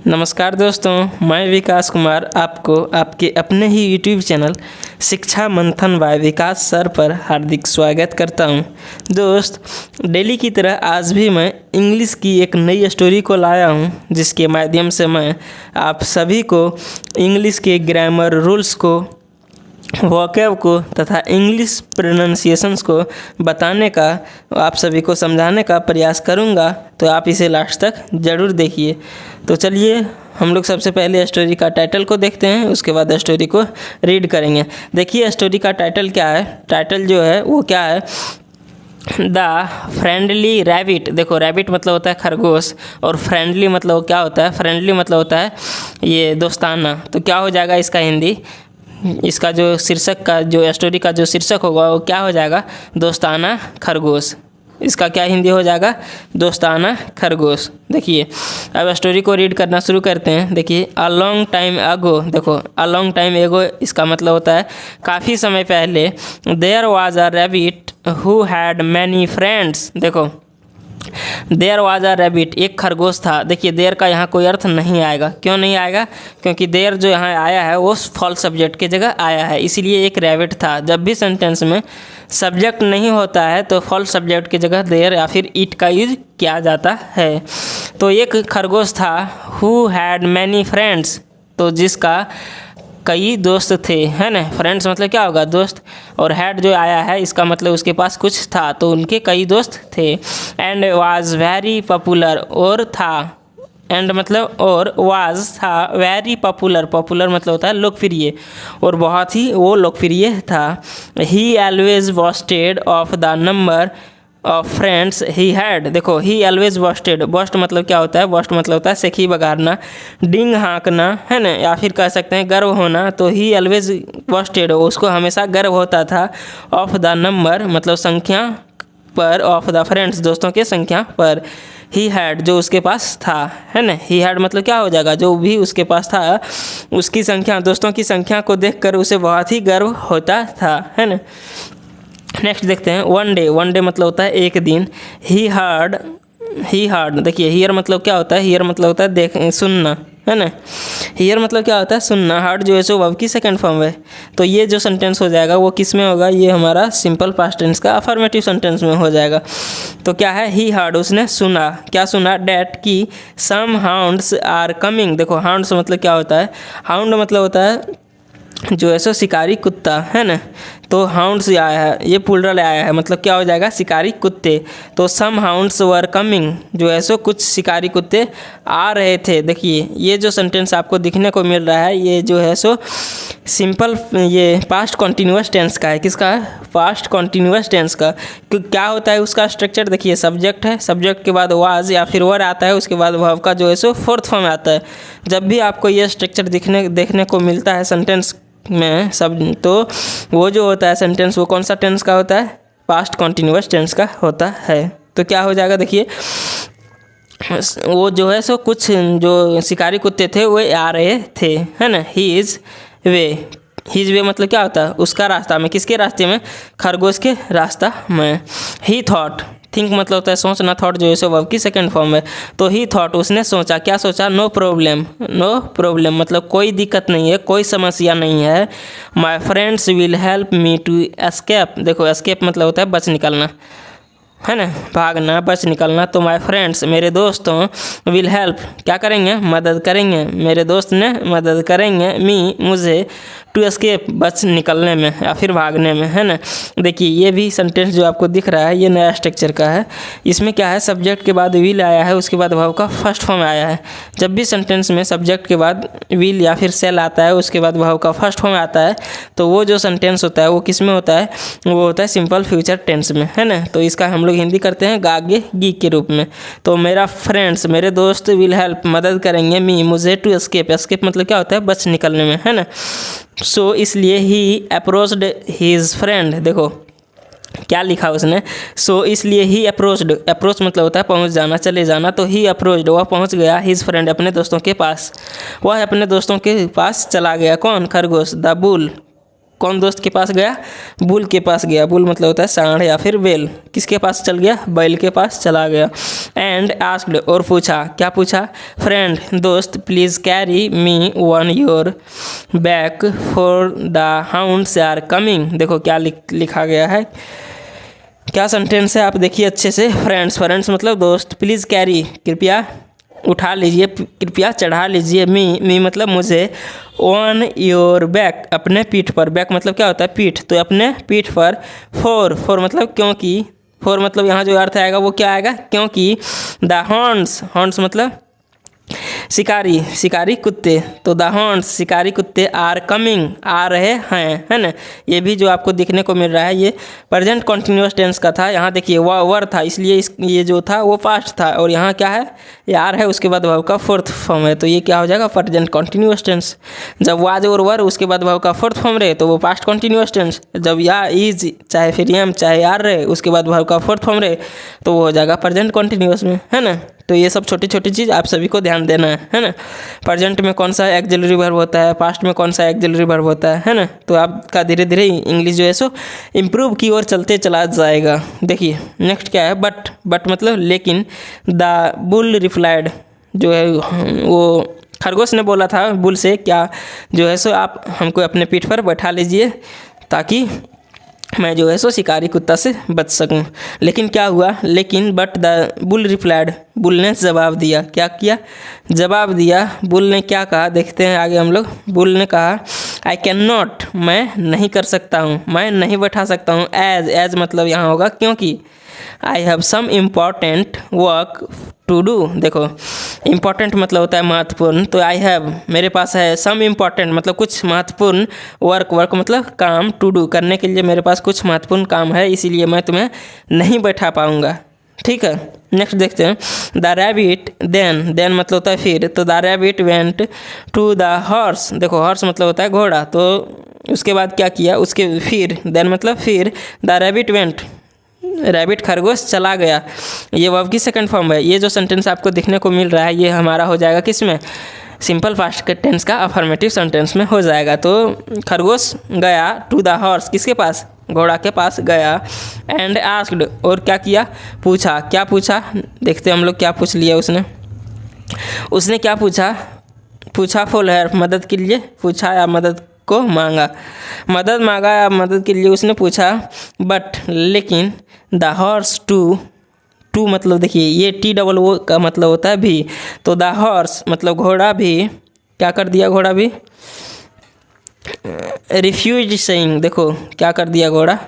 नमस्कार दोस्तों, मैं विकास कुमार आपको आपके अपने ही यूट्यूब चैनल शिक्षा मंथन बाय विकास सर पर हार्दिक स्वागत करता हूं। दोस्त, डेली की तरह आज भी मैं इंग्लिश की एक नई स्टोरी को लाया हूं, जिसके माध्यम से मैं आप सभी को इंग्लिश के ग्रामर रूल्स को, वोकैब को तथा इंग्लिश प्रोनाउंसिएशंस को बताने का, आप सभी को समझाने का प्रयास करूंगा। तो आप इसे लास्ट तक ज़रूर देखिए। तो चलिए हम लोग सबसे पहले स्टोरी का टाइटल को देखते हैं, उसके बाद स्टोरी को रीड करेंगे। देखिए स्टोरी का टाइटल क्या है। टाइटल जो है वो क्या है, द फ्रेंडली रैबिट। देखो, रैबिट मतलब होता है खरगोश और फ्रेंडली मतलब क्या होता है, फ्रेंडली मतलब होता है ये दोस्ताना। तो क्या हो जाएगा इसका हिंदी, इसका जो शीर्षक का, जो स्टोरी का जो शीर्षक होगा वो क्या हो जाएगा, दोस्ताना खरगोश। इसका क्या हिंदी हो जाएगा, दोस्ताना खरगोश। देखिए अब स्टोरी को रीड करना शुरू करते हैं। देखिए, अ लॉन्ग टाइम अगो। देखो, अ लॉन्ग टाइम एगो इसका मतलब होता है काफ़ी समय पहले। There was a rabbit who had many friends. देखो, देयर वाज अ रैबिट, एक खरगोश था। देखिए, देयर का यहाँ कोई अर्थ नहीं आएगा। क्यों नहीं आएगा, क्योंकि देयर जो यहाँ आया है वो फॉल्स सब्जेक्ट की जगह आया है, इसीलिए एक रैबिट था। जब भी सेंटेंस में सब्जेक्ट नहीं होता है तो फॉल्स सब्जेक्ट की जगह देयर या फिर इट का यूज किया जाता है। तो एक खरगोश था, हु हैड मैनी फ्रेंड्स, तो जिसका कई दोस्त थे, है ना। फ्रेंड्स मतलब क्या होगा, दोस्त, और हैड जो आया है इसका मतलब उसके पास कुछ था, तो उनके कई दोस्त थे। एंड वाज वेरी पॉपुलर, और था, एंड मतलब और, वाज था, वेरी पॉपुलर, पॉपुलर मतलब होता है लोकप्रिय, और बहुत ही वो लोकप्रिय था। ही always बॉस्टेड of the number of friends he had. देखो, ही ऑलवेज बॉस्टेड, बॉस्ट मतलब क्या होता है, बॉस्ट मतलब होता है सेखी बगाड़ना, डिंग हाँकना, है ना, या फिर कह सकते हैं गर्व होना। तो ही ऑलवेज बॉस्टेड, उसको हमेशा गर्व होता था, ऑफ द नंबर मतलब संख्या पर, ऑफ द फ्रेंड्स दोस्तों के संख्या पर, ही हैड जो उसके पास था, है ना। ही हैड मतलब क्या हो जाएगा, जो भी उसके पास था उसकी संख्या, दोस्तों की संख्या को देखकर उसे बहुत ही गर्व होता था, है ना। नेक्स्ट देखते हैं, वन डे। वन डे मतलब होता है एक दिन। ही हर्ड, देखिए हियर मतलब क्या होता है, हियर मतलब होता है देख, सुनना, है ना। हियर मतलब क्या होता है, सुनना। हर्ड जो है सो वर्ब की सेकंड फॉर्म है। तो ये जो सेंटेंस हो जाएगा वो किस में होगा, ये हमारा सिंपल पास्ट टेंस का अफर्मेटिव सेंटेंस में हो जाएगा। तो क्या है, ही हर्ड, उसने सुना। क्या सुना, डैट की सम हाउंड्स आर कमिंग। देखो, हाउंड्स मतलब क्या होता है, हाउंड मतलब होता है जो है सो शिकारी कुत्ता, है ना। तो हाउंड्स आया है, ये प्लूरल आया है, मतलब क्या हो जाएगा, शिकारी कुत्ते। तो सम हाउंड्स वर कमिंग, जो है सो कुछ शिकारी कुत्ते आ रहे थे। देखिए, ये जो सेंटेंस आपको दिखने को मिल रहा है ये जो है सो सिंपल, ये पास्ट कॉन्टिन्यूअस टेंस का है। किसका है, पास्ट कॉन्टिन्यूअस टेंस का। क्या होता है उसका स्ट्रक्चर, देखिए सब्जेक्ट है, सब्जेक्ट के बाद वाज या फिर वर आता है, उसके बाद वर्ब का जो है सो फोर्थ फॉर्म आता है। जब भी आपको ये स्ट्रक्चर देखने को मिलता है सेंटेंस में सब, तो वो जो होता है सेंटेंस वो कौन सा टेंस का होता है, पास्ट कॉन्टिन्यूअस टेंस का होता है। तो क्या हो जाएगा, देखिए वो जो है सो कुछ जो शिकारी कुत्ते थे वो आ रहे थे, है ना। हीज वे मतलब क्या होता है, उसका रास्ता में, किसके रास्ते में, खरगोश के रास्ता में। ही थॉट, थिंक मतलब होता है सोचना, थॉट जो है सो वर्ब की सेकंड फॉर्म है। तो ही थॉट, उसने सोचा। क्या सोचा, नो प्रॉब्लम, नो प्रॉब्लम मतलब कोई दिक्कत नहीं है, कोई समस्या नहीं है। My friends will help me to escape. देखो, एस्केप मतलब होता है बच निकलना, है ना, भागना, बच निकलना। तो माय फ्रेंड्स, मेरे दोस्तों, विल हेल्प क्या करेंगे, मदद करेंगे, मेरे दोस्त ने मदद करेंगे, मुझे, टू एस्केप बच निकलने में या फिर भागने में, है ना। देखिए, ये भी सेंटेंस जो आपको दिख रहा है ये नया स्ट्रक्चर का है। इसमें क्या है, सब्जेक्ट के बाद विल आया है, उसके बाद वर्ब का फर्स्ट फॉर्म आया है। जब भी सेंटेंस में सब्जेक्ट के बाद विल या फिर सेल आता है, उसके बाद वर्ब का फर्स्ट फॉर्म आता है, तो वो जो सेंटेंस होता है वो किस में होता है, वो होता है सिंपल फ्यूचर टेंस में, है ना। तो इसका हम लोग हिंदी करते हैं गागे गी के रूप में। तो मेरा फ्रेंड्स, मेरे दोस्त, विल हेल्प मदद करेंगे, मुझे, टू एस्केप, एस्केप मतलब क्या होता है, बच निकलने में, है ना। सो इसलिए ही अप्रोच्ड हिज फ्रेंड। देखो क्या लिखा उसने, सो इसलिए ही अप्रोच्ड, अप्रोच मतलब होता है पहुंच जाना, चले जाना। तो ही अप्रोच्ड, वह पहुंच गया, हिज फ्रेंड अपने दोस्तों के पास, वह अपने दोस्तों के पास चला गया। कौन, खरगोश, द बुल, कौन दोस्त के पास गया? बुल के पास गया। बुल मतलब होता है सांड या फिर बैल। किसके पास चल गया? बैल के पास चला गया। एंड आस्क्ड और पूछा, क्या पूछा? फ्रेंड दोस्त, please carry me on your back for the hounds are coming. देखो क्या लिखा गया है, क्या सेंटेंस है आप देखिए अच्छे से। फ्रेंड्स मतलब दोस्त, प्लीज़ कैरी कृपया उठा लीजिए, कृपया चढ़ा लीजिए, मी मतलब मुझे, ऑन योर बैक अपने पीठ पर। बैक मतलब क्या होता है? पीठ। तो अपने पीठ पर। फॉर मतलब क्योंकि, फॉर मतलब यहाँ जो अर्थ आएगा वो क्या आएगा? क्योंकि द हॉर्न्स मतलब शिकारी कुत्ते। तो द हॉर्न्स शिकारी कुत्ते आर कमिंग आ रहे हैं, है ना। ये भी जो आपको देखने को मिल रहा है ये प्रेजेंट कंटिन्यूअस टेंस का था। यहाँ देखिए वर था, इसलिए ये जो था वो पास्ट था, और यहाँ क्या है? यार है, उसके बाद वर्ब का फोर्थ फॉर्म है, तो ये क्या हो जाएगा? Present continuous tense. जब वाज और वर उसके बाद वर्ब का फोर्थ फॉर्म रहे तो वो पास्ट कंटिन्यूअस टेंस। जब या इज चाहे फिर एम चाहे यार रहे उसके बाद वर्ब का फोर्थ फॉर्म रहे तो वो हो जाएगा प्रेजेंट कंटिन्यूअस में, है ना। तो ये सब छोटी छोटी चीज़ आप सभी को ध्यान देना है ना। प्रेजेंट में कौन सा एक्सिलरी वर्ब होता है, पास्ट में कौन सा एक्सिलरी वर्ब होता है ना। तो आपका धीरे धीरे इंग्लिश जो है सो इम्प्रूव की ओर चलते चला जाएगा। देखिए नेक्स्ट क्या है? बट मतलब लेकिन। द बुल रिप्लाइड, जो है वो खरगोश ने बोला था बुल से, क्या जो है सो आप हमको अपने पीठ पर बैठा लीजिए ताकि मैं जो है सो शिकारी कुत्ता से बच सकूं। लेकिन क्या हुआ? लेकिन but the bull replied, bull ने जवाब दिया। क्या किया? जवाब दिया। बुल ने क्या कहा देखते हैं आगे हम लोग। बुल ने कहा आई कैन नॉट, मैं नहीं कर सकता हूँ, मैं नहीं बैठा सकता हूँ। एज मतलब यहाँ होगा क्योंकि। I have some important work to do. देखो इम्पॉर्टेंट मतलब होता है महत्वपूर्ण, तो आई हैव मेरे पास है, सम इम्पॉर्टेंट मतलब कुछ महत्वपूर्ण, वर्क मतलब काम, टू डू करने के लिए मेरे पास कुछ महत्वपूर्ण काम है, इसीलिए मैं तुम्हें नहीं बैठा पाऊँगा। ठीक है, नेक्स्ट देखते हैं। द रैबिट देन मतलब होता है फिर, तो the rabbit went to the horse. देखो हॉर्स मतलब होता है घोड़ा, तो उसके बाद क्या किया? उसके फिर, देन मतलब फिर, द रैबिट वेंट रैबिट खरगोश चला गया। ये वर्ब की सेकंड फॉर्म है। ये जो सेंटेंस आपको देखने को मिल रहा है ये हमारा हो जाएगा किस में? सिंपल पास्ट टेंस का अफर्मेटिव सेंटेंस में हो जाएगा। तो खरगोश गया टू द हॉर्स, किसके पास? घोड़ा के पास गया। एंड आस्क्ड और क्या किया? पूछा। क्या पूछा? देखते हैं हम लोग क्या पूछ लिया उसने क्या पूछा फॉर हेल्प, मदद के लिए पूछा या मदद को मांगा? मदद मांगा या मदद के लिए उसने पूछा। बट लेकिन द हॉर्स टू मतलब देखिए ये टी डबल ओ का मतलब होता है भी, तो द हॉर्स मतलब घोड़ा भी क्या कर दिया? घोड़ा भी रिफ्यूज सेइंग। देखो क्या कर दिया घोड़ा?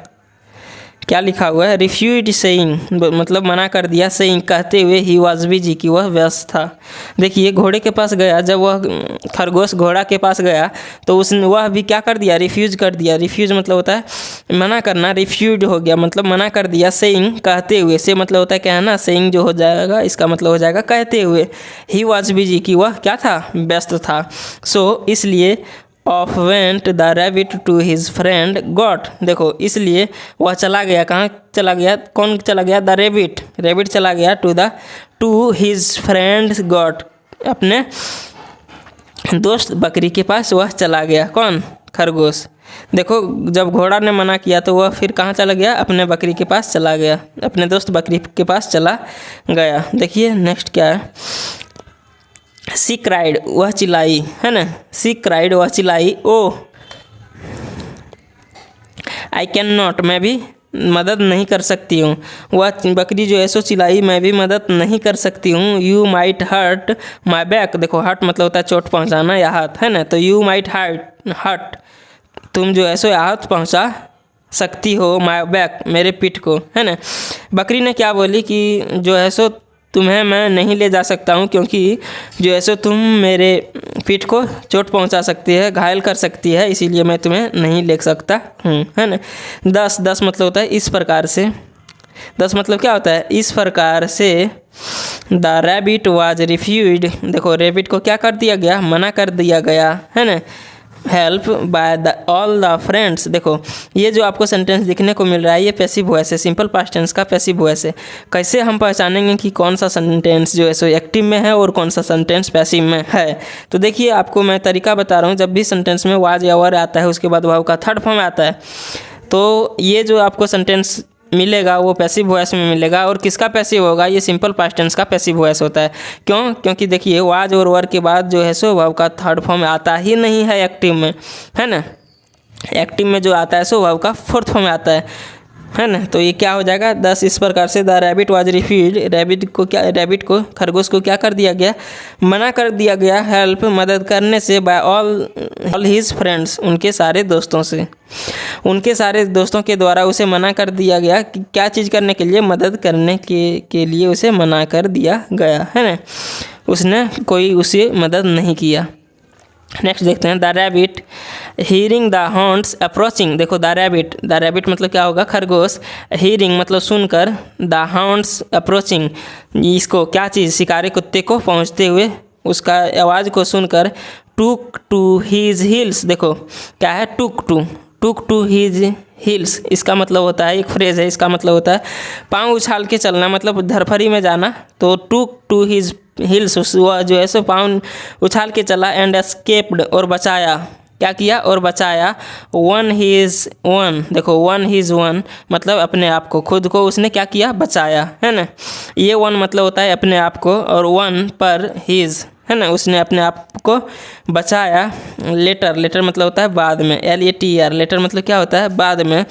क्या लिखा हुआ है? रिफ्यूज सेइंग मतलब मना कर दिया, सेइंग कहते हुए ही वाज बिजी कि वह व्यस्त था। देखिए घोड़े के पास गया, जब वह खरगोश घोड़ा के पास गया तो उसने वह भी क्या कर दिया? रिफ्यूज कर दिया। रिफ्यूज मतलब होता है मना करना, रिफ्यूज हो गया मतलब मना कर दिया। सेइंग कहते हुए, से मतलब होता है कहना, सेइंग जो हो जाएगा इसका मतलब हो जाएगा कहते हुए। ही वाज बिजी कि वह क्या था? व्यस्त था। सो इसलिए off went the rabbit to his friend goat. देखो इसलिए वह चला गया, कहाँ चला गया? कौन चला गया? द रैबिट चला गया टू हिज फ्रेंड गॉट, अपने दोस्त बकरी के पास वह चला गया। कौन? खरगोश। देखो जब घोड़ा ने मना किया तो वह फिर कहाँ चला गया? अपने बकरी के पास चला गया, अपने दोस्त बकरी के पास चला गया। देखिए नेक्स्ट क्या है? सी क्राइड वह चिल्लाई, है ना। सी क्राइड वह चिल्लाई, ओ आई कैन नॉट मैं भी मदद नहीं कर सकती हूँ। वह बकरी जो है सो चिल्लाई, मैं भी मदद नहीं कर सकती हूँ। You might hurt my back. देखो हर्ट मतलब होता है चोट पहुँचाना या हाथ, है ना। तो यू माइट हर्ट तुम जो है सो आहत पहुँचा सकती हो, माई बैक मेरे पीठ को, है ना। बकरी ने क्या बोली कि जो है सो तुम्हें मैं नहीं ले जा सकता हूँ क्योंकि जो है सो तुम मेरे पीठ को चोट पहुँचा सकती है, घायल कर सकती है, इसीलिए मैं तुम्हें नहीं ले सकता हूँ, है ना। 10 मतलब होता है इस प्रकार से। 10 मतलब क्या होता है? इस प्रकार से। The rabbit was refused. देखो रैबिट को क्या कर दिया गया? मना कर दिया गया, है ना। Help by the all the friends. देखो ये जो आपको सेंटेंस दिखने को मिल रहा है ये पैसिव वॉइस है, सिंपल पास्ट टेंस का पैसिव वॉइस है। कैसे हम पहचानेंगे कि कौन सा सेंटेंस जो है सो एक्टिव में है और कौन सा सेंटेंस पैसिव में है? तो देखिए आपको मैं तरीका बता रहा हूँ। जब भी सेंटेंस में वाज या वर आता है उसके बाद वर्ब का थर्ड फॉर्म आता है, तो ये जो आपको सेंटेंस मिलेगा वो पैसिव वॉइस में मिलेगा। और किसका पैसिव होगा? ये सिंपल पास्ट टेंस का पैसिव वॉइस होता है। क्यों? क्योंकि देखिए वाज और वर के बाद जो है सो वर्ब का थर्ड फॉर्म आता ही नहीं है एक्टिव में, है ना। एक्टिव में जो आता है सो वर्ब का फोर्थ फॉर्म आता है ना। तो ये क्या हो जाएगा? 10 इस प्रकार से the rabbit was refused, rabbit को खरगोश को क्या कर दिया गया? मना कर दिया गया हेल्प मदद करने से बाय ऑल हिज फ्रेंड्स, उनके सारे दोस्तों से। उनके सारे दोस्तों के द्वारा उसे मना कर दिया गया कि क्या चीज़ करने के लिए? मदद करने के लिए उसे मना कर दिया गया, है ना। उसने कोई उसे मदद नहीं किया। नेक्स्ट देखते हैं the rabbit hearing the haunts approaching. देखो द रैबिट मतलब क्या होगा? खरगोश। हीरिंग मतलब सुनकर, द हॉन्ट्स अप्रोचिंग, इसको क्या चीज़? शिकारी कुत्ते को पहुंचते हुए उसका आवाज़ को सुनकर टूक टू हीज हिल्स। देखो क्या है? टूक टू हीज हिल्स, इसका मतलब होता है, एक फ्रेज है, इसका मतलब होता है पाँव उछाल के चलना, मतलब धरफरी में जाना। तो टूक टू हीज हिल्स, वह जो है सो पाँव उछाल के चला। एंड एस्केप्ड, और बचाया, क्या किया? और बचाया। वन हीज वन, देखो वन हीज वन मतलब अपने आप को, खुद को उसने क्या किया? बचाया, है ना। ये वन मतलब होता है अपने आप को, और वन पर हीज, है ना, उसने अपने आप को बचाया। लेटर मतलब होता है बाद में, LATER, लेटर मतलब क्या होता है? बाद में।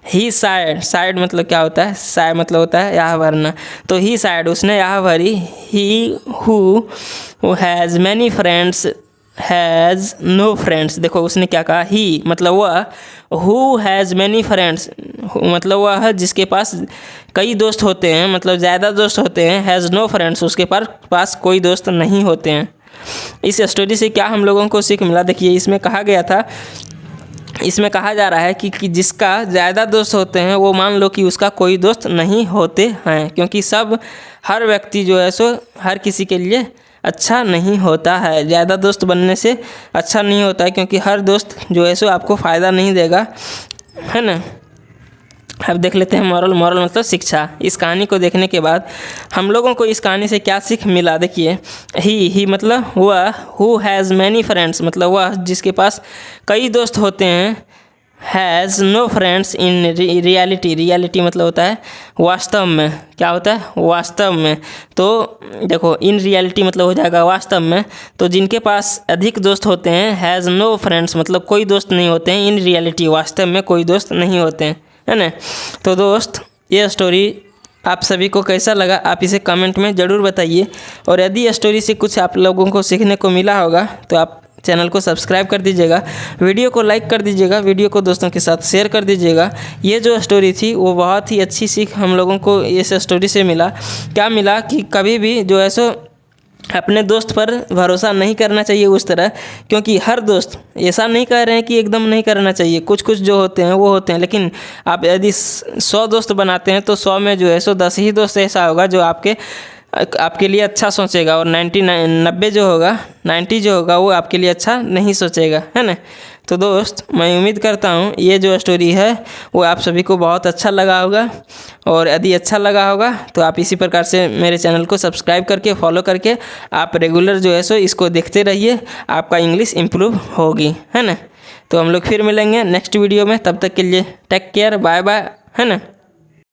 ही साइड मतलब क्या होता है? साइड मतलब होता है यह भरना। तो ही साइड, उसने यह भरी। He who has many friends has no friends. देखो उसने क्या कहा? ही मतलब वह, हु हैज़ मैनी फ्रेंड्स मतलब वह है जिसके पास कई दोस्त होते हैं, मतलब ज़्यादा दोस्त होते हैं। हैज़ नो फ्रेंड्स, उसके पास कोई दोस्त नहीं होते हैं। इस स्टोरी से क्या हम लोगों को सीख मिला? देखिए इसमें कहा गया था, इसमें कहा जा रहा है कि जिसका ज़्यादा दोस्त होते हैं वो मान लो कि उसका कोई दोस्त नहीं होते हैं, क्योंकि हर व्यक्ति जो है सो हर किसी के लिए अच्छा नहीं होता है। ज़्यादा दोस्त बनने से अच्छा नहीं होता है, क्योंकि हर दोस्त जो है सो आपको फ़ायदा नहीं देगा, है ना। अब देख लेते हैं मॉरल मतलब शिक्षा। इस कहानी को देखने के बाद हम लोगों को इस कहानी से क्या सीख मिला? देखिए ही मतलब वह, हु हैज़ मैनी फ्रेंड्स मतलब वह जिसके पास कई दोस्त होते हैं। Has no friends in reality मतलब होता है वास्तव में, क्या होता है? वास्तव में। तो देखो इन रियलिटी मतलब हो जाएगा वास्तव में। तो जिनके पास अधिक दोस्त होते हैं, हैज़ नो फ्रेंड्स मतलब कोई दोस्त नहीं होते हैं। इन रियलिटी वास्तव में कोई दोस्त नहीं होते हैं, है ना। तो दोस्त ये स्टोरी आप सभी को कैसा लगा आप इसे कमेंट में ज़रूर बताइए। और यदि ये स्टोरी से कुछ आप लोगों को सीखने को मिला होगा तो आप चैनल को सब्सक्राइब कर दीजिएगा, वीडियो को लाइक कर दीजिएगा, वीडियो को दोस्तों के साथ शेयर कर दीजिएगा। ये जो स्टोरी थी वो बहुत ही अच्छी सीख हम लोगों को इस स्टोरी से मिला। क्या मिला? कि कभी भी जो है सो अपने दोस्त पर भरोसा नहीं करना चाहिए उस तरह, क्योंकि हर दोस्त, ऐसा नहीं कह रहे हैं कि एकदम नहीं करना चाहिए, कुछ जो होते हैं वो होते हैं। लेकिन आप यदि 100 दोस्त बनाते हैं तो 100 में जो है सो 10 ही दोस्त ऐसा होगा जो आपके लिए अच्छा सोचेगा, और 90 जो होगा वो आपके लिए अच्छा नहीं सोचेगा, है ना। तो दोस्त मैं उम्मीद करता हूँ ये जो स्टोरी है वो आप सभी को बहुत अच्छा लगा होगा। और यदि अच्छा लगा होगा तो आप इसी प्रकार से मेरे चैनल को सब्सक्राइब करके फॉलो करके आप रेगुलर जो है सो इसको देखते रहिए, आपका इंग्लिश इम्प्रूव होगी, है ना। तो हम लोग फिर मिलेंगे नेक्स्ट वीडियो में, तब तक के लिए टेक केयर, बाय बाय, है ना।